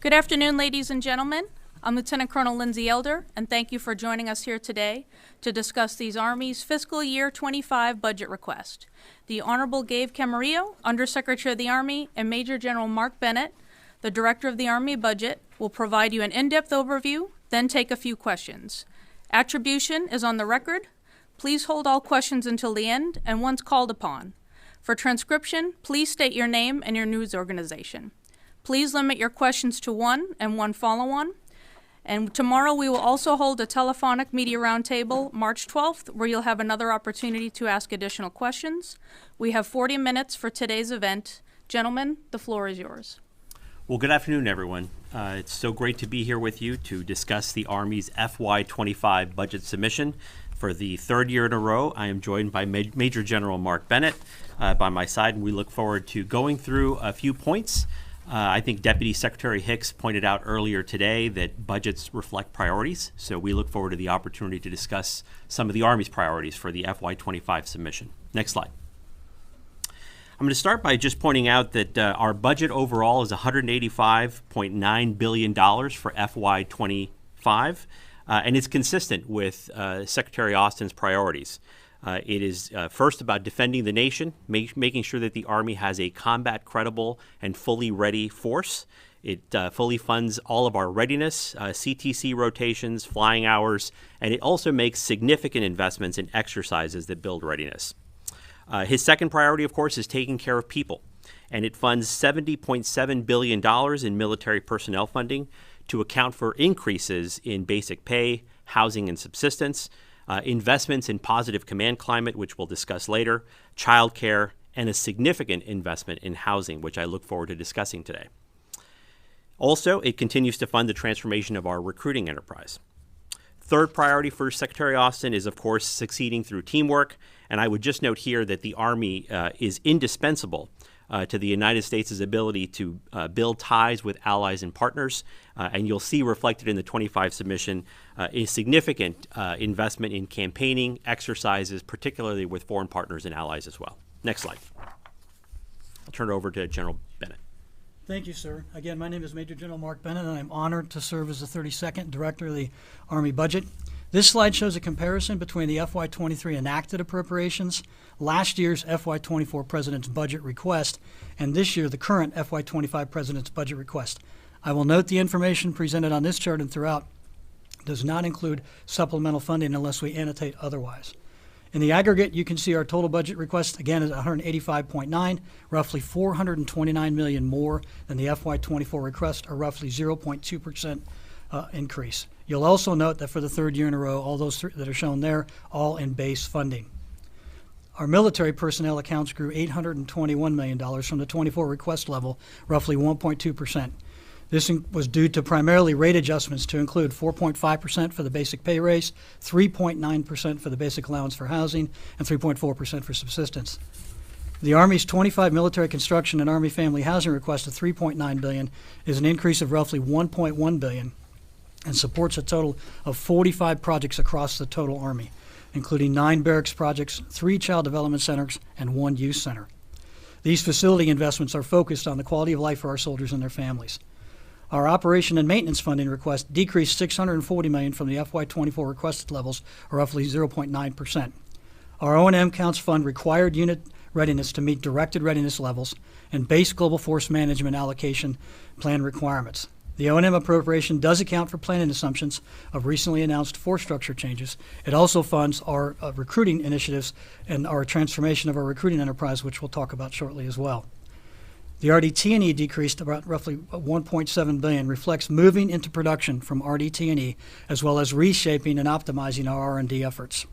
Good afternoon, ladies and gentlemen. I'm Lieutenant Colonel Lindsay Elder, and thank you for joining us here today to discuss these Army's fiscal year 25 budget request. The Honorable Gabe Camarillo, Undersecretary of the Army, and Major General Mark Bennett, the Director of the Army Budget, will provide you an in-depth overview, then take a few questions. Attribution is on the record. Please hold all questions until the end and once called upon. For transcription, please state your name and your news organization. Please limit your questions to one and one follow-on. And tomorrow we will also hold a telephonic media roundtable, March 12th, where you'll have another opportunity to ask additional questions. We have 40 minutes for today's event. Gentlemen, the floor is yours. Well, good afternoon, everyone. It's so great to be here with you to discuss the Army's FY25 budget submission. For the third year in a row, I am joined by Major General Mark Bennett by my side, and we look forward to going through a few points. I think Deputy Secretary Hicks pointed out earlier today that budgets reflect priorities, so we look forward to the opportunity to discuss some of the Army's priorities for the FY25 submission. Next slide. I'm going to start by just pointing out that our budget overall is $185.9 billion for FY25, and it's consistent with Secretary Austin's priorities. It is first about defending the nation, making sure that the Army has a combat credible and fully ready force. It fully funds all of our readiness, CTC rotations, flying hours, and it also makes significant investments in exercises that build readiness. His second priority, of course, is taking care of people, and it funds $70.7 billion in military personnel funding to account for increases in basic pay, housing and subsistence, investments in positive command climate, which we'll discuss later, childcare, and a significant investment in housing, which I look forward to discussing today. Also, it continues to fund the transformation of our recruiting enterprise. Third priority for Secretary Austin is, of course, succeeding through teamwork, and I would just note here that the Army is indispensable to the United States' ability to build ties with allies and partners. And you'll see reflected in the 25 submission a significant investment in campaigning exercises, particularly with foreign partners and allies as well. Next slide. I'll turn it over to General Bennett. Thank you, sir. Again, my name is Major General Mark Bennett, and I'm honored to serve as the 32nd Director of the Army Budget. This slide shows a comparison between the FY23 enacted appropriations, last year's FY24 President's budget request, and this year the current FY25 President's budget request. I will note the information presented on this chart and throughout does not include supplemental funding unless we annotate otherwise. In the aggregate, you can see our total budget request, again, is $185.9, roughly $429 million more than the FY24 request, or roughly 0.2% increase. You'll also note that for the third year in a row, all those that are shown there, all in base funding. Our military personnel accounts grew $821 million from the 24 request level, roughly 1.2%. This was due to primarily rate adjustments to include 4.5% for the basic pay raise, 3.9% for the basic allowance for housing, and 3.4% for subsistence. The Army's 25 military construction and Army family housing request of $3.9 billion is an increase of roughly $1.1 billion and supports a total of 45 projects across the total Army, including 9 barracks projects, 3 child development centers, and 1 youth center. These facility investments are focused on the quality of life for our soldiers and their families. Our operation and maintenance funding request decreased $640 million from the FY24 requested levels, or roughly 0.9%. Our O&M counts fund required unit readiness to meet directed readiness levels and base global force management allocation plan requirements. The O&M appropriation does account for planning assumptions of recently announced force structure changes. It also funds our recruiting initiatives and our transformation of our recruiting enterprise, which we'll talk about shortly as well. The RDT&E decreased about roughly $1.7 billion, reflects moving into production from RDT&E, as well as reshaping and optimizing our R&D efforts.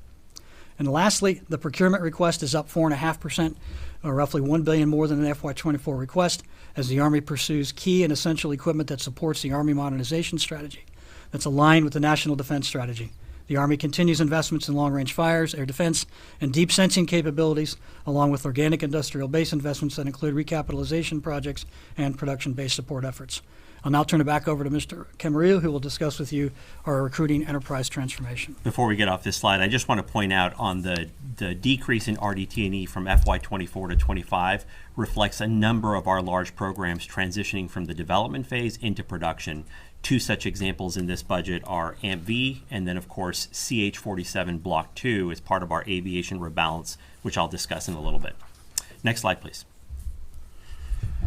And lastly, the procurement request is up 4.5%, or roughly $1 billion more than the FY24 request, as the Army pursues key and essential equipment that supports the Army modernization strategy that's aligned with the National Defense Strategy. The Army continues investments in long-range fires, air defense, and deep sensing capabilities, along with organic industrial base investments that include recapitalization projects and production-based support efforts. I'll now turn it back over to Mr. Camarillo, who will discuss with you our recruiting enterprise transformation. Before we get off this slide, I just want to point out on the decrease in RDT&E from FY24 to 25 reflects a number of our large programs transitioning from the development phase into production. Two such examples in this budget are AMP-V and then, of course, CH-47 Block 2 as part of our aviation rebalance, which I'll discuss in a little bit. Next slide, please.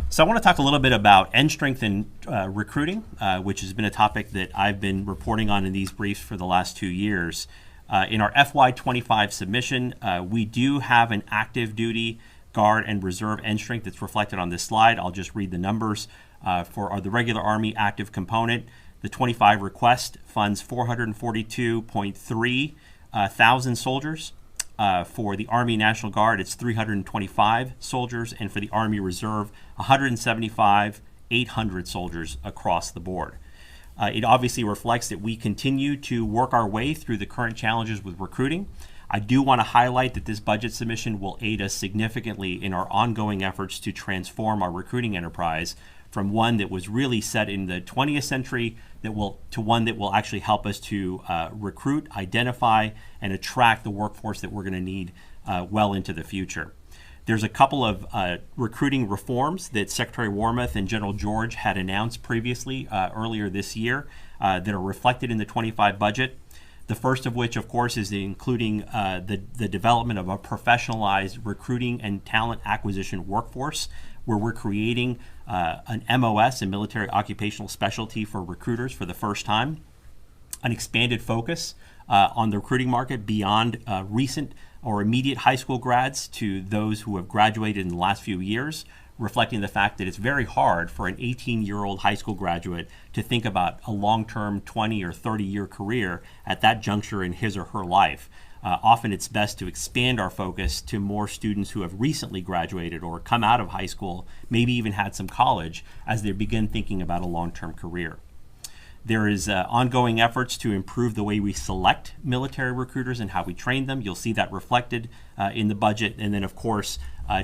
So I want to talk a little bit about end strength and recruiting, which has been a topic that I've been reporting on in these briefs for the last 2 years. In our FY25 submission, we do have an active duty, Guard, and Reserve end strength that's reflected on this slide. I'll just read the numbers. For the regular Army active component, the 25 request funds 442.3 thousand soldiers. For the Army National Guard, it's 325 soldiers, and for the Army Reserve, 175,800 soldiers across the board. It obviously reflects that we continue to work our way through the current challenges with recruiting. I do want to highlight that this budget submission will aid us significantly in our ongoing efforts to transform our recruiting enterprise from one that was really set in the 20th century to one that will actually help us to recruit, identify, and attract the workforce that we're going to need well into the future. There's a couple of recruiting reforms that Secretary Wormuth and General George had announced previously earlier this year that are reflected in the 25 budget. The first of which, of course, is including the development of a professionalized recruiting and talent acquisition workforce, where we're creating an MOS, a military occupational specialty for recruiters for the first time, an expanded focus on the recruiting market beyond recent or immediate high school grads to those who have graduated in the last few years, reflecting the fact that it's very hard for an 18-year-old high school graduate to think about a long-term 20 or 30-year career at that juncture in his or her life. Often it's best to expand our focus to more students who have recently graduated or come out of high school, maybe even had some college, as they begin thinking about a long-term career. There is ongoing efforts to improve the way we select military recruiters and how we train them. You'll see that reflected in the budget. And then, of course,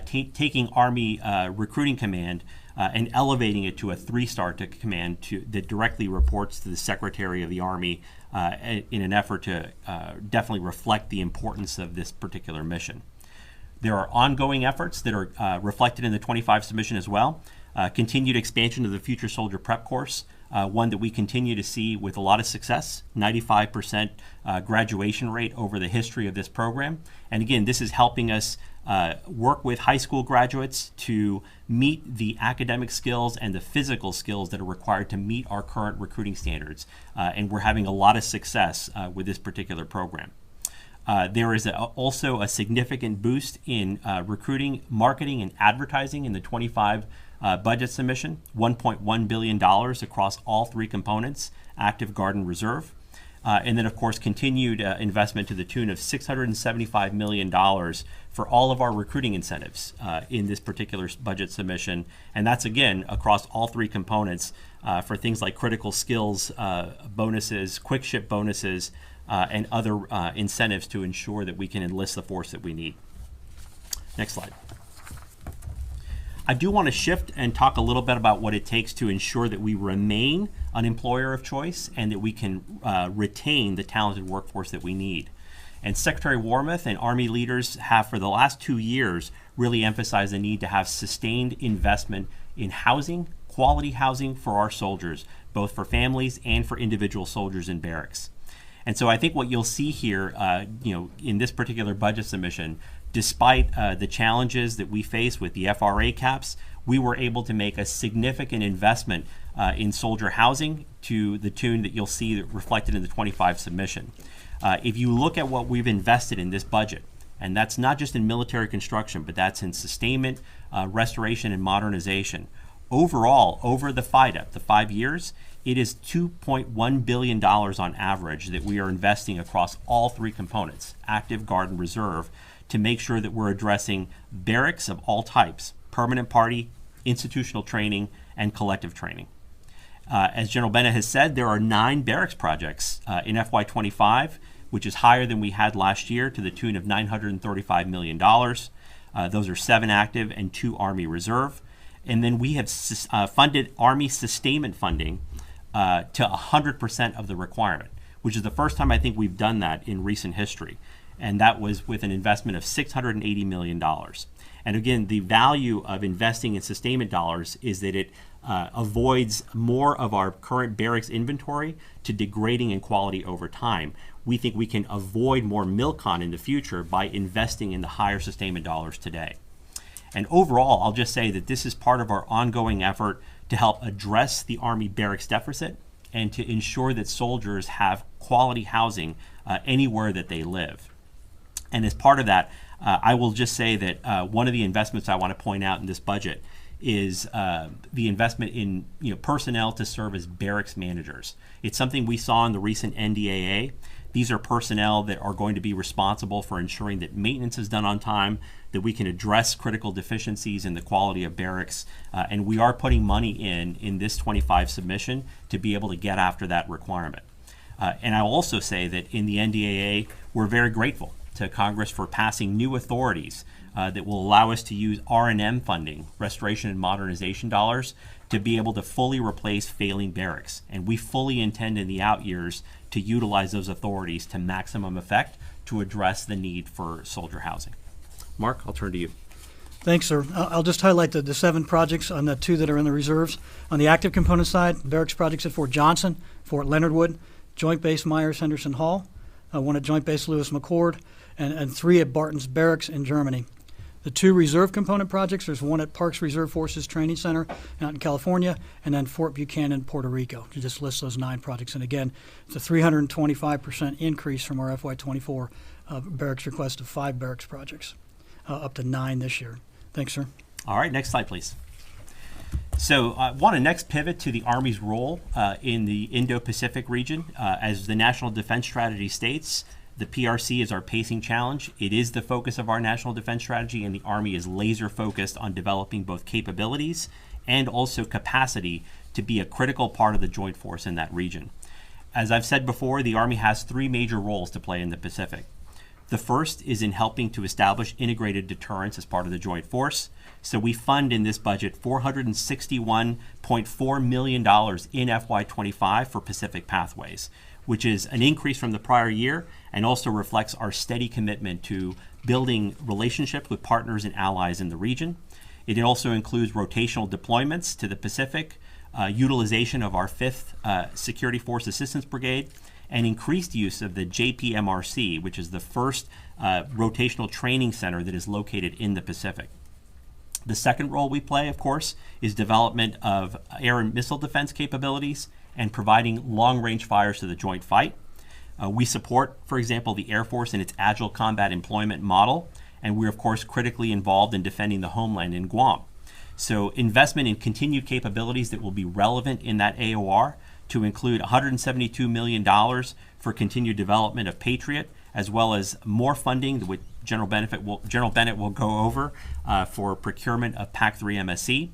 taking Army Recruiting Command and elevating it to a 3-star command that directly reports to the Secretary of the Army in an effort to definitely reflect the importance of this particular mission. There are ongoing efforts that are reflected in the 25 submission as well. Continued expansion of the Future Soldier Prep course, one that we continue to see with a lot of success, 95% graduation rate over the history of this program. And again, this is helping us work with high school graduates to meet the academic skills and the physical skills that are required to meet our current recruiting standards. And we're having a lot of success with this particular program. There is also a significant boost in recruiting, marketing, and advertising in the 25 budget submission, $1.1 billion across all 3 components, active, Guard, and Reserve. And then, of course, continued investment to the tune of $675 million for all of our recruiting incentives in this particular budget submission. And that's, again, across all 3 components for things like critical skills bonuses, quick ship bonuses, and other incentives to ensure that we can enlist the force that we need. Next slide. I do want to shift and talk a little bit about what it takes to ensure that we remain an employer of choice and that we can retain the talented workforce that we need. And Secretary Wormuth and Army leaders have, for the last 2 years, really emphasized the need to have sustained investment in housing, quality housing for our soldiers, both for families and for individual soldiers in barracks. And so I think what you'll see here, in this particular budget submission, despite the challenges that we face with the FRA caps, we were able to make a significant investment in soldier housing to the tune that you'll see reflected in the 25 submission. If you look at what we've invested in this budget, and that's not just in military construction, but that's in sustainment, restoration, and modernization. Overall, over the FIDA, the 5 years, it is $2.1 billion on average that we are investing across all 3 components, active, Guard, and Reserve, to make sure that we're addressing barracks of all types, permanent party, institutional training, and collective training. As General Bennett has said, there are 9 barracks projects in FY25, which is higher than we had last year to the tune of $935 million. Those are 7 active and 2 Army Reserve. And then we have funded Army sustainment funding to 100% of the requirement, which is the first time I think we've done that in recent history. And that was with an investment of $680 million. And again, the value of investing in sustainment dollars is that it avoids more of our current barracks inventory to degrading in quality over time. We think we can avoid more MILCON in the future by investing in the higher sustainment dollars today. And overall, I'll just say that this is part of our ongoing effort to help address the Army barracks deficit and to ensure that soldiers have quality housing anywhere that they live. And as part of that, I will just say that one of the investments I want to point out in this budget is the investment in personnel to serve as barracks managers. It's something we saw in the recent NDAA. These are personnel that are going to be responsible for ensuring that maintenance is done on time, that we can address critical deficiencies in the quality of barracks, and we are putting money in this 25 submission to be able to get after that requirement. And I'll also say that in the NDAA, we're very grateful to Congress for passing new authorities that will allow us to use R&M funding, restoration and modernization dollars, to be able to fully replace failing barracks. And we fully intend in the out years to utilize those authorities to maximum effect to address the need for soldier housing. Mark, I'll turn to you. Thanks, sir. I'll just highlight the 7 projects on the 2 that are in the reserves. On the active component side, barracks projects at Fort Johnson, Fort Leonard Wood, Joint Base Myers-Henderson Hall, 1 at Joint Base Lewis-McChord, and 3 at Barton's Barracks in Germany. The 2 reserve component projects, there's 1 at Parks Reserve Forces Training Center out in California, and then Fort Buchanan, Puerto Rico. To just list those 9 projects. And again, it's a 325% increase from our FY24 barracks request of 5 barracks projects, up to 9 this year. Thanks, sir. All right, next slide, please. So I want to next pivot to the Army's role in the Indo-Pacific region. As the National Defense Strategy states, the PRC is our pacing challenge. It is the focus of our national defense strategy, and the Army is laser focused on developing both capabilities and also capacity to be a critical part of the joint force in that region. As I've said before, the Army has 3 major roles to play in the Pacific. The first is in helping to establish integrated deterrence as part of the joint force. So we fund in this budget $461.4 million in FY25 for Pacific Pathways, which is an increase from the prior year and also reflects our steady commitment to building relationships with partners and allies in the region. It also includes rotational deployments to the Pacific, utilization of our 5th Security Force Assistance Brigade, and increased use of the JPMRC, which is the first rotational training center that is located in the Pacific. The second role we play, of course, is development of air and missile defense capabilities and providing long-range fires to the joint fight. We support, for example, the Air Force in its Agile Combat Employment model, and we're, of course, critically involved in defending the homeland in Guam. So investment in continued capabilities that will be relevant in that AOR to include $172 million for continued development of Patriot, as well as more funding, which General Bennett will go over for procurement of PAC-3 MSE.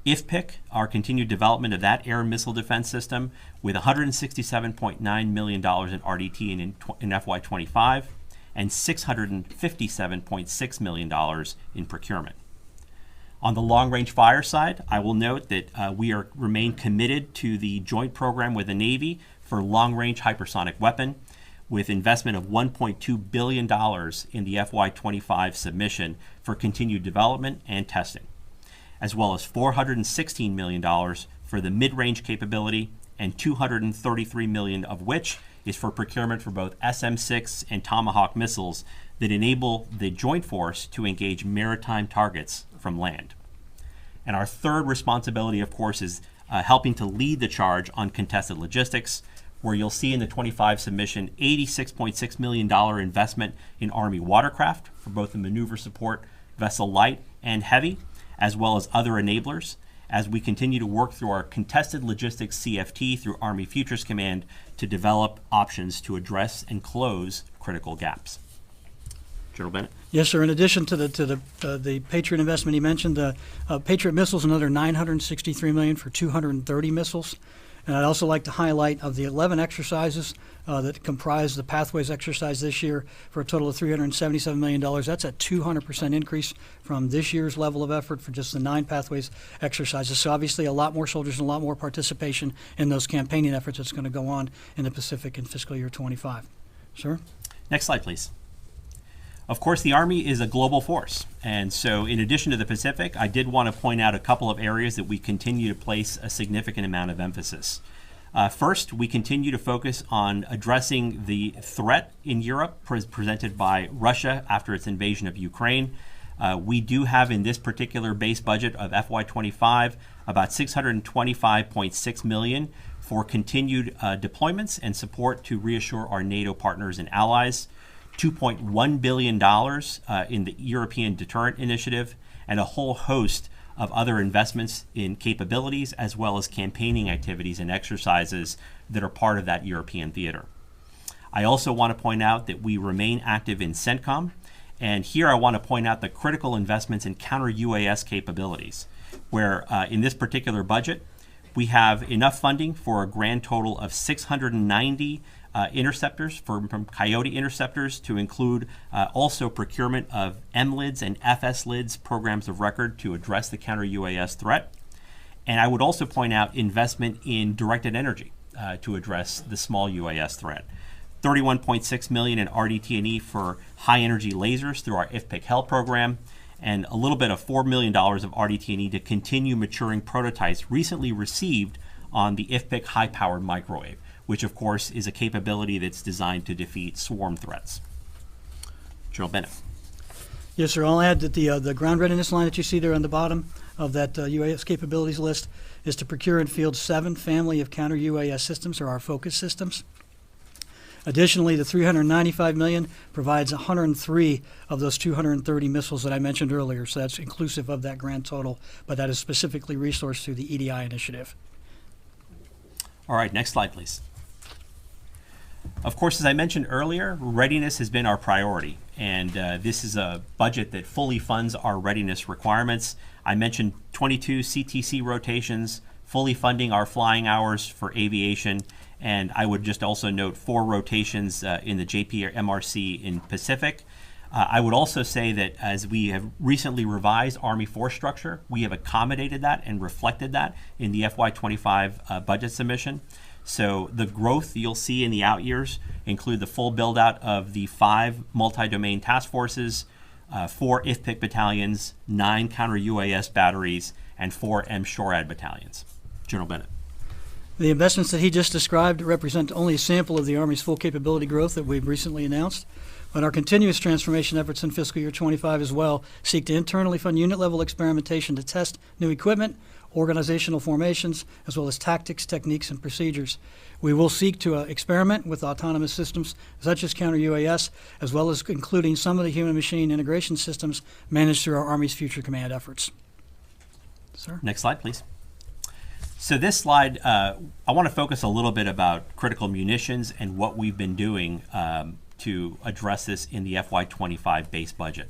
IFPC, our continued development of that air and missile defense system, with $167.9 million in RDT in FY25 and $657.6 million in procurement. On the long-range fire side, I will note that we remain committed to the joint program with the Navy for long-range hypersonic weapon, with investment of $1.2 billion in the FY25 submission for continued development and testing, as well as $416 million for the mid-range capability and $233 million of which is for procurement for both SM-6 and Tomahawk missiles that enable the joint force to engage maritime targets from land. And our third responsibility, of course, is helping to lead the charge on contested logistics, where you'll see in the 25 submission $86.6 million investment in Army watercraft for both the maneuver support, vessel light, and heavy, as well as other enablers, as we continue to work through our contested logistics CFT through Army Futures Command to develop options to address and close critical gaps. General Bennett? Yes, sir. In addition to the Patriot investment he mentioned, Patriot missiles, another $963 million for 230 missiles. And I'd also like to highlight of the 11 exercises that comprise the Pathways exercise this year for a total of $377 million. That's a 200% increase from this year's level of effort for just the 9 Pathways exercises. So obviously a lot more soldiers and a lot more participation in those campaigning efforts that's going to go on in the Pacific in fiscal year 25. Sir? Next slide, please. Of course, the Army is a global force, and so in addition to the Pacific, I did want to point out a couple of areas that we continue to place a significant amount of emphasis. First, we continue to focus on addressing the threat in Europe presented by Russia after its invasion of Ukraine. We do have in this particular base budget of FY25 about $625.6 million for continued deployments and support to reassure our NATO partners and allies. $2.1 billion in the European Deterrent Initiative, and a whole host of other investments in capabilities as well as campaigning activities and exercises that are part of that European theater. I also want to point out that we remain active in CENTCOM, and here I want to point out the critical investments in counter-UAS capabilities, where in this particular budget, we have enough funding for a grand total of 690 interceptors from Coyote interceptors to include also procurement of MLIDS and FSLIDS programs of record to address the counter-UAS threat. And I would also point out investment in directed energy to address the small UAS threat. $31.6 million in RDT&E for high-energy lasers through our IFPC HEL program, and a little bit of $4 million of RDT&E to continue maturing prototypes recently received on the IFPC high-powered microwave, which of course is a capability that's designed to defeat swarm threats. General Bennett. Yes, sir. I'll add that the ground readiness line that you see there on the bottom of that UAS capabilities list is to procure and field 7 family of counter-UAS systems, or our focus systems. Additionally, the $395 million provides 103 of those 230 missiles that I mentioned earlier, so that's inclusive of that grand total, but that is specifically resourced through the EDI initiative. All right, next slide, please. Of course, as I mentioned earlier, readiness has been our priority, and this is a budget that fully funds our readiness requirements. I mentioned 22 CTC rotations, fully funding our flying hours for aviation, and I would just also note 4 rotations in the JPMRC in Pacific. I would also say that as we have recently revised Army force structure, we have accommodated that and reflected that in the FY25 budget submission. So the growth you'll see in the out years include the full build out of the 5 multi-domain task forces, 4 IFPC battalions, 9 counter-UAS batteries, and 4 MSHORAD battalions. General Bennett. The investments that he just described represent only a sample of the Army's full capability growth that we've recently announced. But our continuous transformation efforts in fiscal year 25 as well seek to internally fund unit-level experimentation to test new equipment, organizational formations, as well as tactics, techniques, and procedures. We will seek to experiment with autonomous systems such as counter-UAS, as well as including some of the human-machine integration systems managed through our Army's Future Command efforts. Sir? Next slide, please. So this slide, I want to focus a little bit about critical munitions and what we've been doing to address this in the FY25 base budget.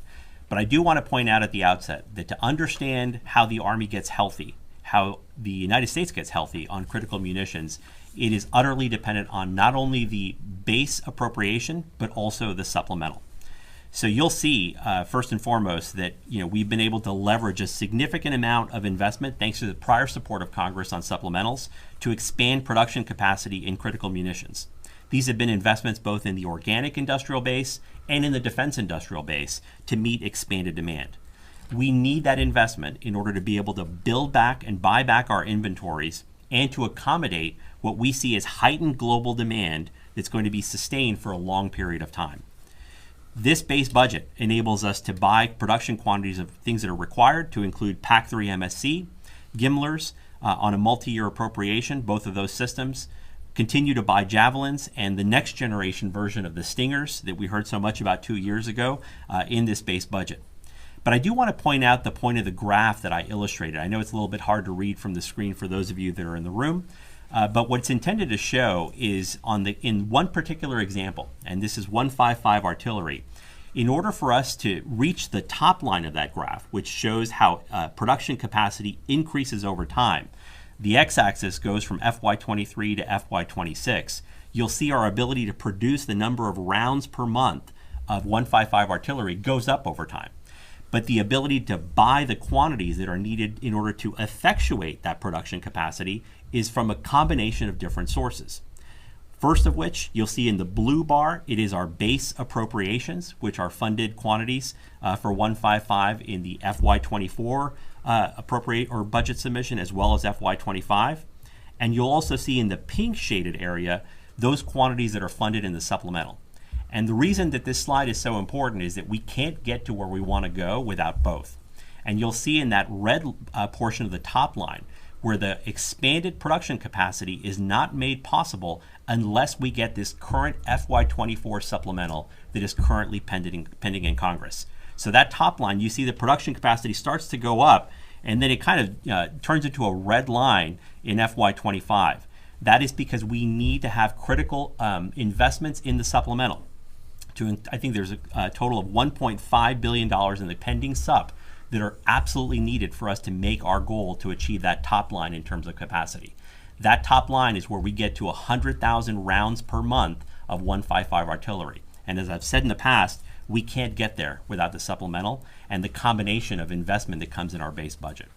But I do want to point out at the outset that to understand how the Army gets healthy, how the United States gets healthy on critical munitions, it is utterly dependent on not only the base appropriation, but also the supplemental. So you'll see, first and foremost, that we've been able to leverage a significant amount of investment, thanks to the prior support of Congress on supplementals, to expand production capacity in critical munitions. These have been investments both in the organic industrial base and in the defense industrial base to meet expanded demand. We need that investment in order to be able to build back and buy back our inventories and to accommodate what we see as heightened global demand that's going to be sustained for a long period of time. This base budget enables us to buy production quantities of things that are required, to include PAC-3 MSC, GMLRS on a multi-year appropriation, both of those systems, continue to buy Javelins and the next generation version of the Stingers that we heard so much about 2 years ago in this base budget. But I do want to point out the point of the graph that I illustrated. I know it's a little bit hard to read from the screen for those of you that are in the room, but what it's intended to show is in one particular example, and this is 155 artillery, in order for us to reach the top line of that graph, which shows how production capacity increases over time, The x-axis goes from FY23 to FY26. You'll see our ability to produce the number of rounds per month of 155 artillery goes up over time. But the ability to buy the quantities that are needed in order to effectuate that production capacity is from a combination of different sources. First of which, you'll see in the blue bar, it is our base appropriations, which are funded quantities for 155 in the FY24 appropriate or budget submission, as well as FY25. And you'll also see in the pink shaded area, those quantities that are funded in the supplemental. And the reason that this slide is so important is that we can't get to where we want to go without both. And you'll see in that red portion of the top line where the expanded production capacity is not made possible unless we get this current FY24 supplemental that is currently pending in Congress. So that top line, you see the production capacity starts to go up, and then it kind of turns into a red line in FY25. That is because we need to have critical investments in the supplemental. I think there's a total of $1.5 billion in the pending sup that are absolutely needed for us to make our goal to achieve that top line in terms of capacity. That top line is where we get to 100,000 rounds per month of 155 artillery. And as I've said in the past, we can't get there without the supplemental and the combination of investment that comes in our base budget.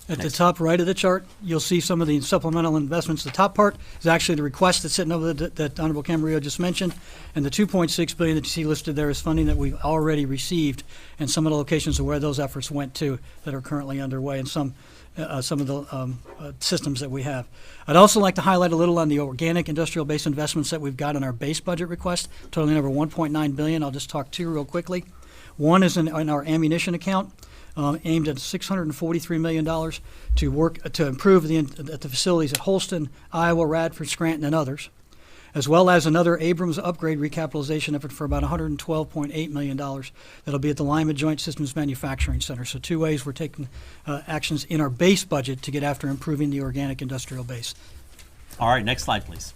At the top right of the chart, you'll see some of the supplemental investments. The top part is actually the request that's sitting over that Honorable Camarillo just mentioned, and the $2.6 billion that you see listed there is funding that we've already received, and some of the locations of where those efforts went to that are currently underway, and some of the systems that we have. I'd also like to highlight a little on the organic industrial base investments that we've got in our base budget request, totaling over $1.9 billion. I'll just talk two real quickly. One is in our ammunition account. Aimed at $643 million to work to improve at the facilities at Holston, Iowa, Radford, Scranton, and others, as well as another Abrams upgrade recapitalization effort for about $112.8 million that'll be at the Lima Joint Systems Manufacturing Center. So two ways we're taking actions in our base budget to get after improving the organic industrial base. All right, next slide, please.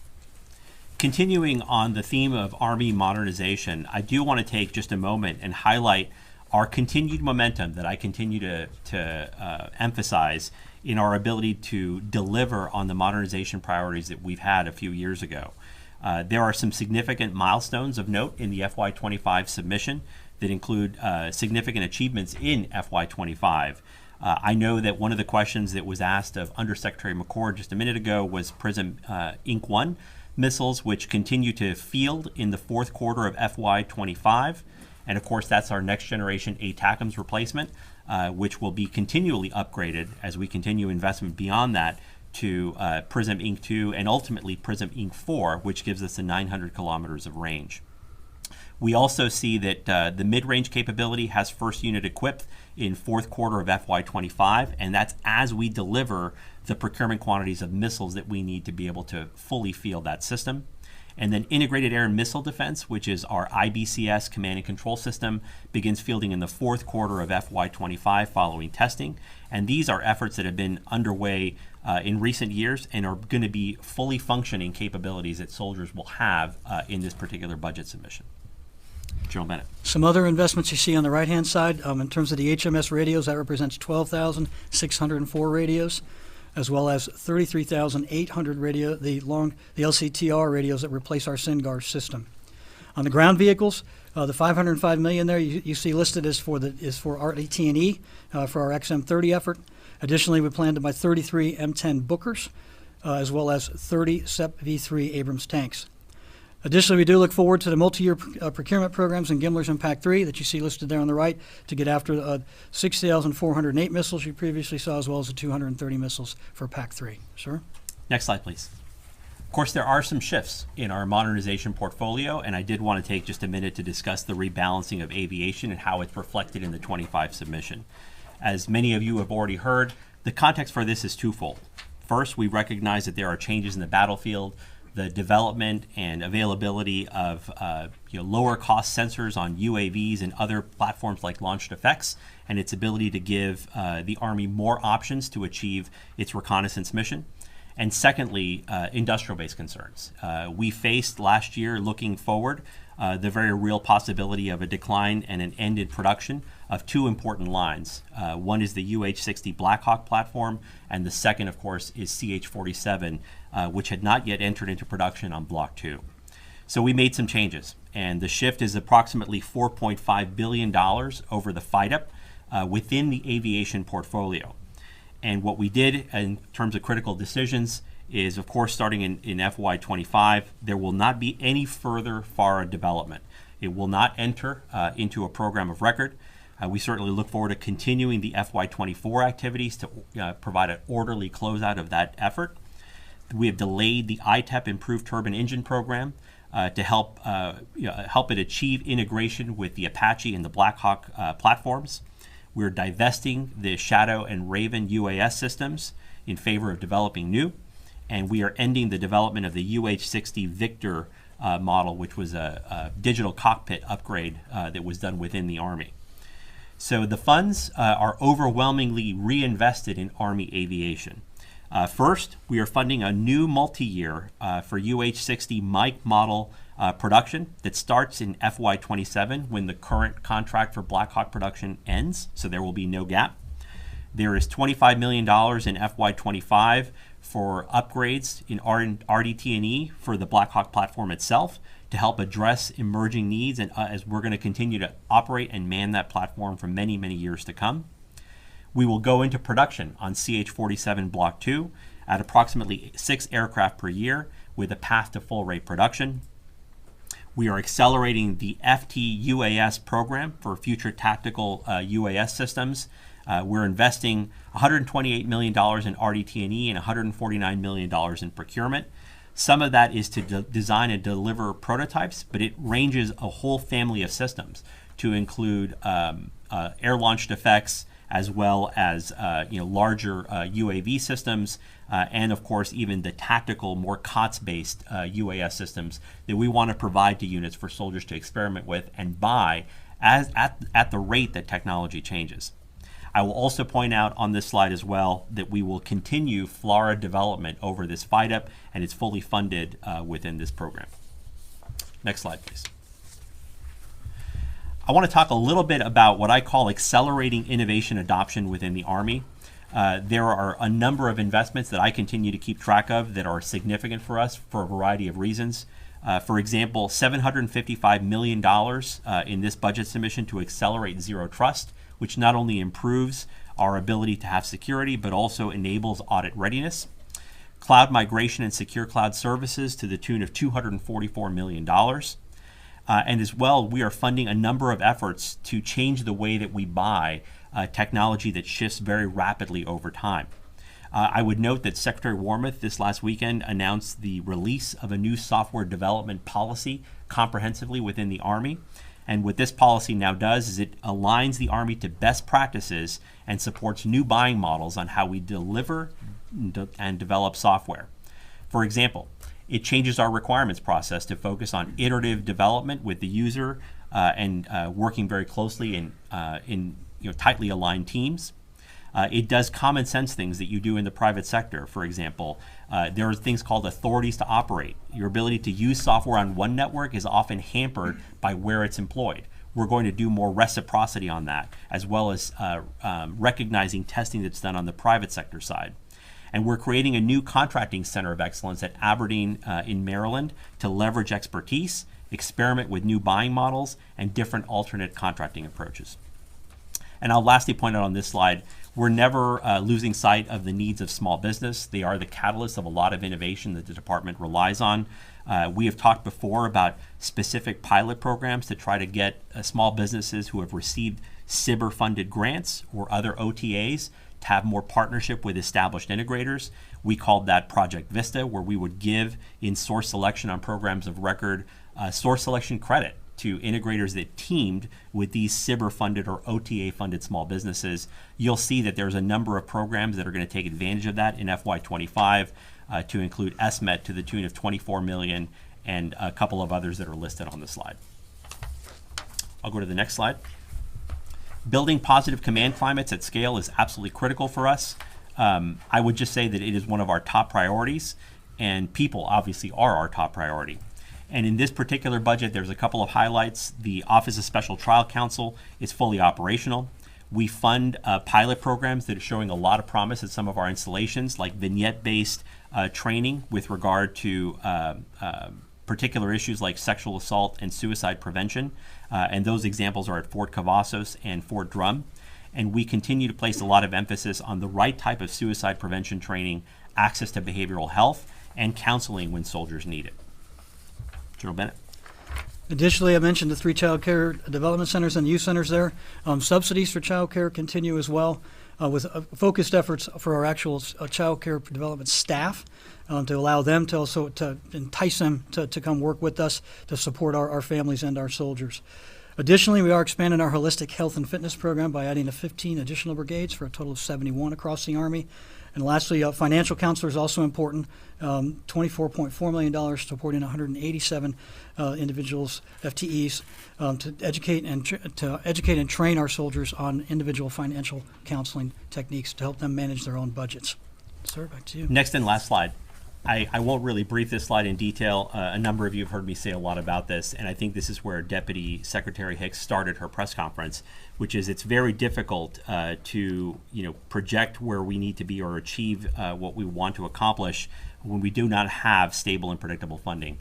Continuing on the theme of Army modernization, I do want to take just a moment and highlight our continued momentum that I continue to emphasize in our ability to deliver on the modernization priorities that we've had a few years ago. There are some significant milestones of note in the FY25 submission that include significant achievements in FY25. I know that one of the questions that was asked of Undersecretary McCord just a minute ago was PrSM Inc. 1 missiles, which continue to field in the fourth quarter of FY25. And of course, that's our next generation ATACMS replacement, which will be continually upgraded as we continue investment beyond that to PrSM Inc. 2 and ultimately PrSM Inc. 4, which gives us the 900 kilometers of range. We also see that the mid-range capability has first unit equipped in fourth quarter of FY25, and that's as we deliver the procurement quantities of missiles that we need to be able to fully field that system. And then Integrated Air and Missile Defense, which is our IBCS command and control system, begins fielding in the fourth quarter of FY25 following testing. And these are efforts that have been underway in recent years and are going to be fully functioning capabilities that soldiers will have in this particular budget submission. General Bennett. Some other investments you see on the right-hand side, in terms of the HMS radios, that represents 12,604 radios, as well as 33,800 radio, the LCTR radios that replace our SINGAR system. On the ground vehicles, the $505 million there you see listed is for RT&E for our XM30 effort. Additionally, we plan to buy 33 M10 Bookers, as well as 30 SEP V3 Abrams tanks. Additionally, we do look forward to the multi-year procurement programs in GMLRS and PAC-3 that you see listed there on the right to get after 6,408 missiles you previously saw, as well as the 230 missiles for PAC-3. Sir? Next slide, please. Of course, there are some shifts in our modernization portfolio, and I did want to take just a minute to discuss the rebalancing of aviation and how it's reflected in the 25 submission. As many of you have already heard, the context for this is twofold. First, we recognize that there are changes in the battlefield, the development and availability of lower cost sensors on UAVs and other platforms like Launched Effects, and its ability to give the Army more options to achieve its reconnaissance mission. And secondly, industrial-based concerns. We faced last year, looking forward, the very real possibility of a decline and an end in production of two important lines. One is the UH-60 Black Hawk platform, and the second, of course, is CH-47, which had not yet entered into production on Block 2. So we made some changes, and the shift is approximately $4.5 billion over the FYDP within the aviation portfolio. And what we did in terms of critical decisions is, of course, starting in FY25, there will not be any further FARA development. It will not enter into a program of record. We certainly look forward to continuing the FY24 activities to provide an orderly closeout of that effort. We have delayed the ITEP Improved Turbine Engine program to help it achieve integration with the Apache and the Black Hawk platforms. We're divesting the Shadow and Raven UAS systems in favor of developing new, and we are ending the development of the UH-60 Victor model, which was a digital cockpit upgrade that was done within the Army. So the funds are overwhelmingly reinvested in Army aviation. First, we are funding a new multi-year for UH-60 Mike model production that starts in FY27 when the current contract for Black Hawk production ends, so there will be no gap. There is $25 million in FY25 for upgrades in RDT&E for the Black Hawk platform itself to help address emerging needs, and as we're going to continue to operate and man that platform for many, many years to come. We will go into production on CH-47 Block 2 at approximately 6 aircraft per year with a path to full rate production. We are accelerating the FT-UAS program for future tactical UAS systems. We're investing $128 million in RDT&E and $149 million in procurement. Some of that is to design and deliver prototypes, but it ranges a whole family of systems to include air-launched effects, as well as larger UAV systems, and of course even the tactical, more COTS-based UAS systems that we want to provide to units for soldiers to experiment with and buy at the rate that technology changes. I will also point out on this slide as well that we will continue FLRAA development over this FYDP, and it's fully funded within this program. Next slide, please. I want to talk a little bit about what I call accelerating innovation adoption within the Army. There are a number of investments that I continue to keep track of that are significant for us for a variety of reasons. For example, $755 million in this budget submission to accelerate Zero Trust, which not only improves our ability to have security, but also enables audit readiness. Cloud migration and secure cloud services to the tune of $244 million. And as well, we are funding a number of efforts to change the way that we buy technology that shifts very rapidly over time. I would note that Secretary Wormuth this last weekend announced the release of a new software development policy comprehensively within the Army. And what this policy now does is it aligns the Army to best practices and supports new buying models on how we deliver and develop software. For example, it changes our requirements process to focus on iterative development with the user and working very closely in tightly aligned teams. It does common sense things that you do in the private sector. For example, there are things called authorities to operate. Your ability to use software on one network is often hampered by where it's employed. We're going to do more reciprocity on that, as well as recognizing testing that's done on the private sector side. And we're creating a new contracting center of excellence at Aberdeen in Maryland to leverage expertise, experiment with new buying models, and different alternate contracting approaches. And I'll lastly point out on this slide, we're never losing sight of the needs of small business. They are the catalyst of a lot of innovation that the department relies on. We have talked before about specific pilot programs to try to get small businesses who have received SBIR-funded grants or other OTAs to have more partnership with established integrators. We called that Project Vista, where we would give in source selection on programs of record source selection credit to integrators that teamed with these SBIR-funded or OTA-funded small businesses. You'll see that there's a number of programs that are going to take advantage of that in FY25 to include SMET to the tune of $24 million and a couple of others that are listed on the slide. I'll go to the next slide. Building positive command climates at scale is absolutely critical for us. I would just say that it is one of our top priorities, and people obviously are our top priority. And in this particular budget, there's a couple of highlights. The Office of Special Trial Counsel is fully operational. We fund pilot programs that are showing a lot of promise at some of our installations, like vignette-based training with regard to particular issues like sexual assault and suicide prevention. And those examples are at Fort Cavazos and Fort Drum. And we continue to place a lot of emphasis on the right type of suicide prevention training, access to behavioral health, and counseling when soldiers need it. General Bennett. Additionally, I mentioned the 3 child care development centers and youth centers there. Subsidies for child care continue as well, with focused efforts for our actual child care development staff to allow them to also to entice them to come work with us to support our families and our soldiers. Additionally, we are expanding our holistic health and fitness program by adding 15 additional brigades for a total of 71 across the Army. And lastly, financial counselor is also important. $24.4 million supporting 187 individuals, FTEs, to educate and train our soldiers on individual financial counseling techniques to help them manage their own budgets. Sir, back to you. Next and last slide. I won't really brief this slide in detail. A number of you have heard me say a lot about this, and I think this is where Deputy Secretary Hicks started her press conference, which is it's very difficult to project where we need to be or achieve what we want to accomplish when we do not have stable and predictable funding.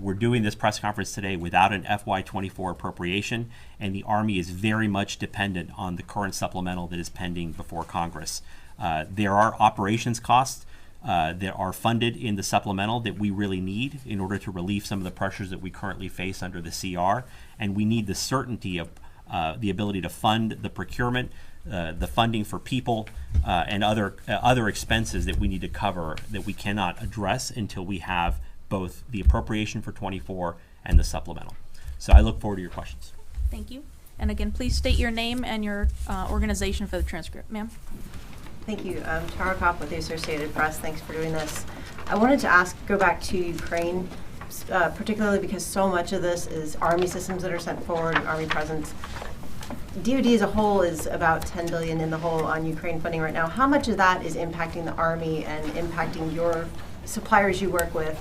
We're doing this press conference today without an FY24 appropriation, and the Army is very much dependent on the current supplemental that is pending before Congress. There are operations costs that are funded in the supplemental that we really need in order to relieve some of the pressures that we currently face under the CR, and we need the certainty of the ability to fund the procurement, the funding for people, and other expenses that we need to cover that we cannot address until we have both the appropriation for 24 and the supplemental. So I look forward to your questions. Thank you. And again, please state your name and your organization for the transcript. Ma'am. Thank you. Tara Kopp with the Associated Press. Thanks for doing this. I wanted to go back to Ukraine, particularly because so much of this is Army systems that are sent forward, Army presence. DoD as a whole is about $10 billion in the hole on Ukraine funding right now. How much of that is impacting the Army and impacting your suppliers you work with,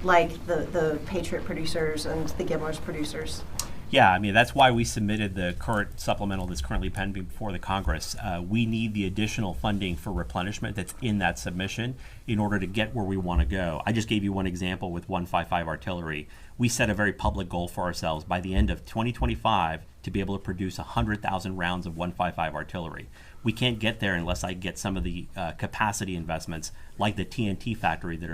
like the Patriot producers and the Gimler's producers? Yeah, I mean, that's why we submitted the current supplemental that's currently pending before the Congress. We need the additional funding for replenishment that's in that submission in order to get where we want to go. I just gave you one example with 155 artillery. We set a very public goal for ourselves by the end of 2025 to be able to produce 100,000 rounds of 155 artillery. We can't get there unless I get some of the capacity investments like the TNT factory that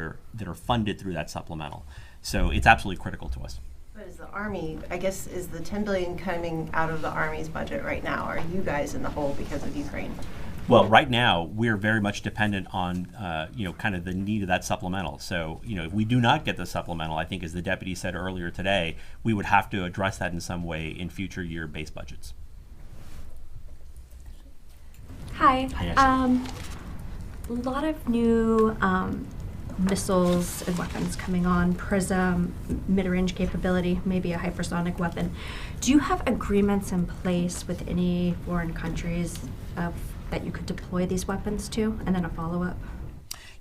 are funded through that supplemental. So it's absolutely critical to us. But is the Army, I guess, is the $10 billion coming out of the Army's budget right now? Are you guys in the hole because of Ukraine? Well, right now, we're very much dependent on, kind of the need of that supplemental. So, if we do not get the supplemental, I think as the deputy said earlier today, we would have to address that in some way in future year base budgets. Hi. Hi, Ashley. A lot of new missiles and weapons coming on, PRISM, mid-range capability, maybe a hypersonic weapon. Do you have agreements in place with any foreign countries that you could deploy these weapons to? And then a follow-up.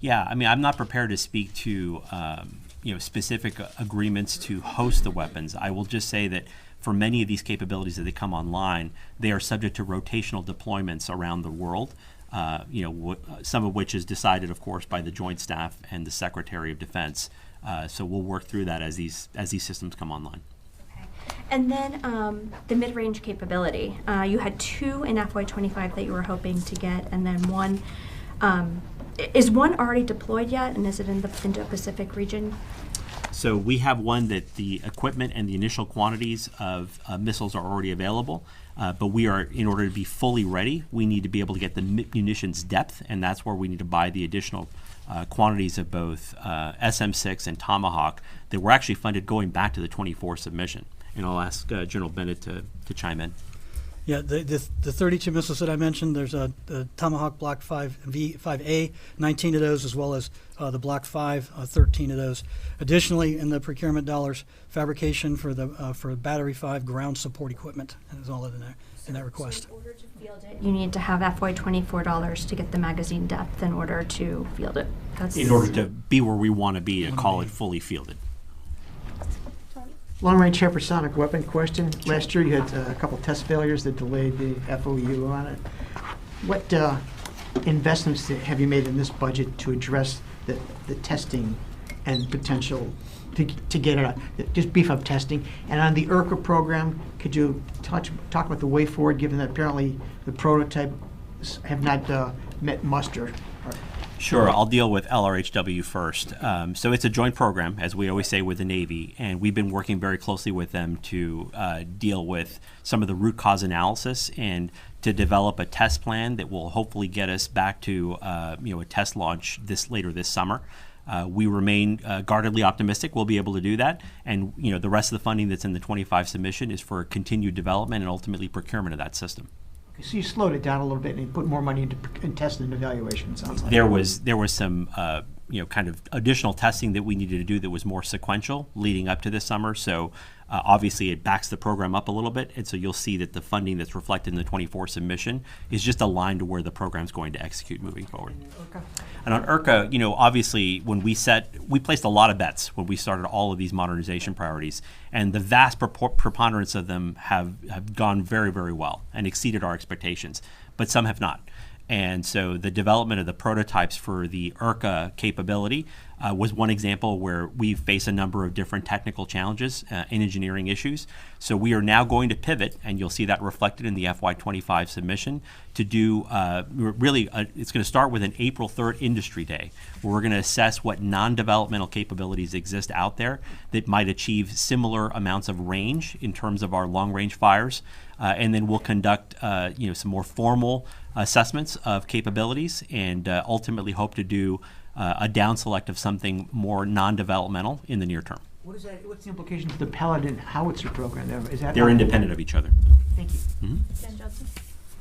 Yeah, I mean, I'm not prepared to speak to specific agreements to host the weapons. I will just say that for many of these capabilities that they come online, they are subject to rotational deployments around the world. Some of which is decided, of course, by the Joint Staff and the Secretary of Defense. So we'll work through that as these systems come online. Okay. And then the mid-range capability. You had 2 in FY25 that you were hoping to get, and then 1. Is 1 already deployed yet, and is it in the Indo-Pacific region? So we have one that the equipment and the initial quantities of missiles are already available. But we are, in order to be fully ready, we need to be able to get the munitions depth, and that's where we need to buy the additional quantities of both SM-6 and Tomahawk that were actually funded going back to the 24 submission. And I'll ask General Bennett to chime in. Yeah, the 32 missiles that I mentioned, there's a Tomahawk Block 5A, 19 of those, as well as the Block 5, 13 of those. Additionally, in the procurement dollars, fabrication for the for Battery 5 ground support equipment is all in that request. So in order to field it, you need to have FY24 dollars to get the magazine depth in order to field it. That's In order to be where we want to be, to call it fully fielded. Long-range hypersonic weapon question. Last year you had a couple test failures that delayed the FOU on it. What investments have you made in this budget to address the testing and potential to get it, just beef up testing? And on the IRCA program, could you talk about the way forward, given that apparently the prototypes have not met muster? Sure, I'll deal with LRHW first. So it's a joint program, as we always say, with the Navy, and we've been working very closely with them to deal with some of the root cause analysis and to develop a test plan that will hopefully get us back to a test launch later this summer. We remain guardedly optimistic we'll be able to do that, and the rest of the funding that's in the 25 submission is for continued development and ultimately procurement of that system. So you slowed it down a little bit and you put more money into testing and evaluation, it sounds like. There was some kind of additional testing that we needed to do that was more sequential leading up to this summer. So obviously it backs the program up a little bit, and so you'll see that the funding that's reflected in the 24 submission is just aligned to where the program's going to execute moving forward. Okay. And on IRCA, obviously when we placed a lot of bets when we started all of these modernization priorities, and the vast preponderance of them have gone very, very well and exceeded our expectations, but some have not. And so the development of the prototypes for the IRCA capability was one example where we face a number of different technical challenges and engineering issues. So we are now going to pivot, and you'll see that reflected in the FY25 submission, to do it's going to start with an April 3rd Industry Day, where we're going to assess what non-developmental capabilities exist out there that might achieve similar amounts of range in terms of our long-range fires. And then we'll conduct some more formal assessments of capabilities and ultimately hope to do a down select of something more non-developmental in the near term. What's the implication of the Paladin howitzer program there? They're independent of each other. Thank you. Mm-hmm. Jen Judson.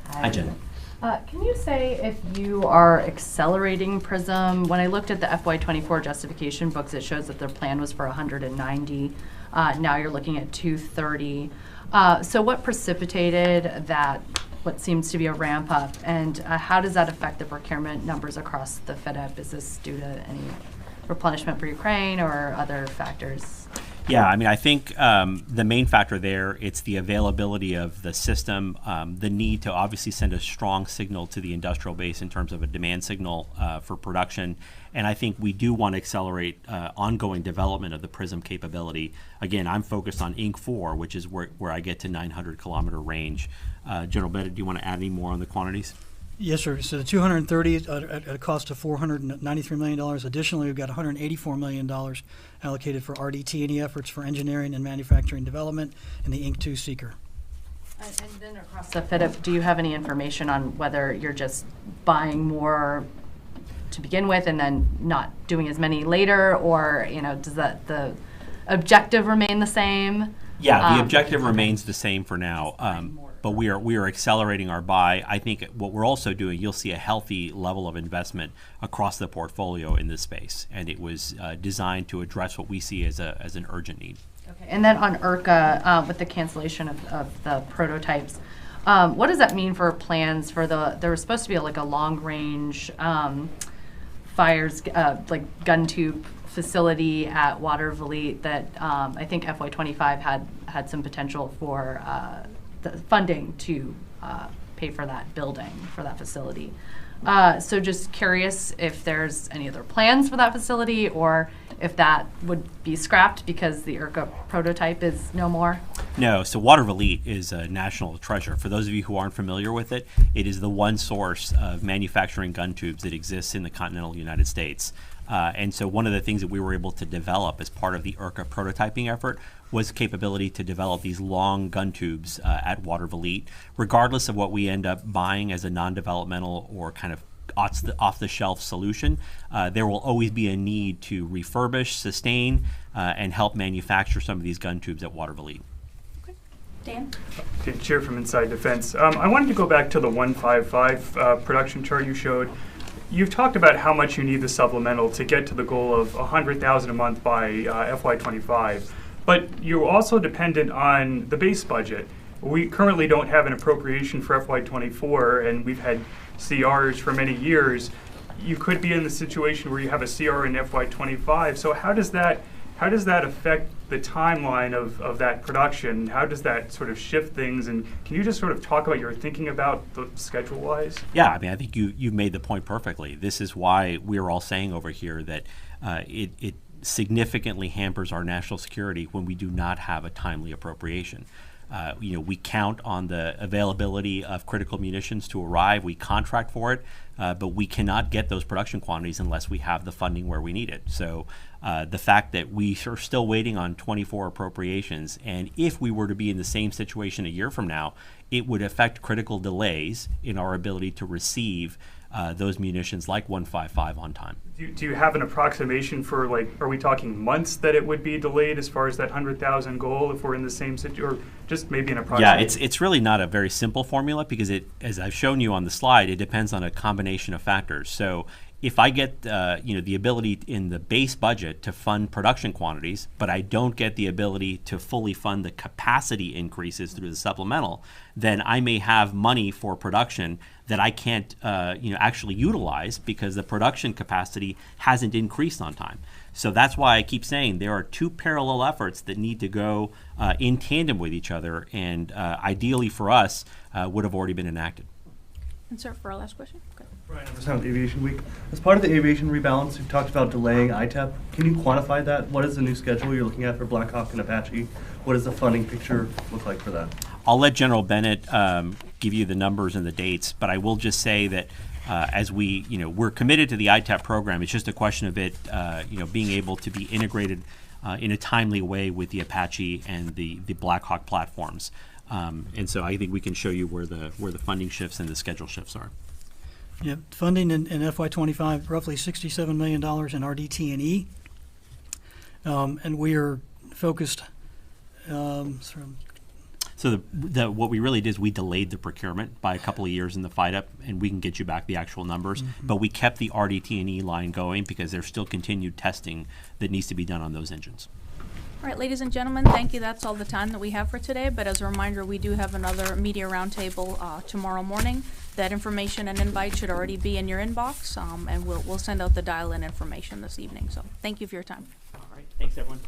Hi, Jen. Can you say if you are accelerating PRISM? When I looked at the FY24 justification books, it shows that their plan was for 190. Now you're looking at 230. So what precipitated that, what seems to be a ramp up, and how does that affect the procurement numbers across the FedEp? Is this due to any replenishment for Ukraine or other factors? Yeah, I think the main factor there, it's the availability of the system, the need to obviously send a strong signal to the industrial base in terms of a demand signal for production. And I think we do want to accelerate ongoing development of the PRISM capability. Again, I'm focused on Inc. 4, which is where I get to 900-kilometer range. General Bennett, do you want to add any more on the quantities? Yes, sir. So the 230 at a cost of $493 million. Additionally, we've got $184 million allocated for RDT&E efforts for engineering and manufacturing development and the Inc. 2 seeker. And then across the FedEp, do you have any information on whether you're just buying more to begin with and then not doing as many later, or does the objective remain the same? Yeah, the objective remains the same for now. But we are accelerating our buy. I think what we're also doing, you'll see a healthy level of investment across the portfolio in this space, and it was designed to address what we see as an urgent need. Okay, and then on IRCA, with the cancellation of the prototypes, what does that mean for plans for there was supposed to be a long range fires, like gun tube facility at Watervliet that I think FY25 had some potential for the funding to pay for that building, for that facility. So just curious if there's any other plans for that facility, or if that would be scrapped because the IRCA prototype is no more? No, so Watervliet is a national treasure. For those of you who aren't familiar with it, it is the one source of manufacturing gun tubes that exists in the continental United States. And so one of the things that we were able to develop as part of the IRCA prototyping effort was capability to develop these long gun tubes at Watervliet. Regardless of what we end up buying as a non-developmental or kind of off-the-shelf solution, there will always be a need to refurbish, sustain, and help manufacture some of these gun tubes at Watervliet. Okay. Dan? Dan Cheer from Inside Defense. I wanted to go back to the 155 production chart you showed. You've talked about how much you need the supplemental to get to the goal of 100,000 a month by FY25, but you're also dependent on the base budget. We currently don't have an appropriation for FY24, and we've had CRs for many years. You could be in the situation where you have a CR in FY25. So how does that affect the timeline of that production? How does that sort of shift things? And can you just sort of talk about your thinking about the schedule-wise? Yeah, I mean, I think you made the point perfectly. This is why we're all saying over here that it significantly hampers our national security when we do not have a timely appropriation. We count on the availability of critical munitions to arrive. We contract for it, but we cannot get those production quantities unless we have the funding where we need it. So the fact that we are still waiting on 24 appropriations, and if we were to be in the same situation a year from now, it would affect critical delays in our ability to receive those munitions like 155 on time. Do you have an approximation for, like, are we talking months that it would be delayed as far as that 100,000 goal if we're in the same situation, or just maybe an approximation? Yeah, it's really not a very simple formula because as I've shown you on the slide, it depends on a combination of factors. So if I get the ability in the base budget to fund production quantities, but I don't get the ability to fully fund the capacity increases through the supplemental, then I may have money for production that I can't actually utilize because the production capacity hasn't increased on time. So that's why I keep saying there are two parallel efforts that need to go in tandem with each other, and ideally for us would have already been enacted. And sir, for our last question. Okay. Ryan, with Aviation Week. As part of the aviation rebalance, you've talked about delaying ITEP. Can you quantify that? What is the new schedule you're looking at for Black Hawk and Apache? What does the funding picture look like for that? I'll let General Bennett give you the numbers and the dates, but I will just say that as we're committed to the ITEP program. It's just a question of it, being able to be integrated in a timely way with the Apache and the Black Hawk platforms. And so I think we can show you where the funding shifts and the schedule shifts are. Yeah, funding in FY25, roughly $67 million in RDT&E. And we are focused So what we really did is we delayed the procurement by a couple of years in the FIDUP, and we can get you back the actual numbers. Mm-hmm. But we kept the RDT&E line going because there's still continued testing that needs to be done on those engines. All right, ladies and gentlemen, thank you. That's all the time that we have for today. But as a reminder, we do have another media roundtable tomorrow morning. That information and invite should already be in your inbox, and we'll send out the dial-in information this evening. So thank you for your time. All right, thanks everyone.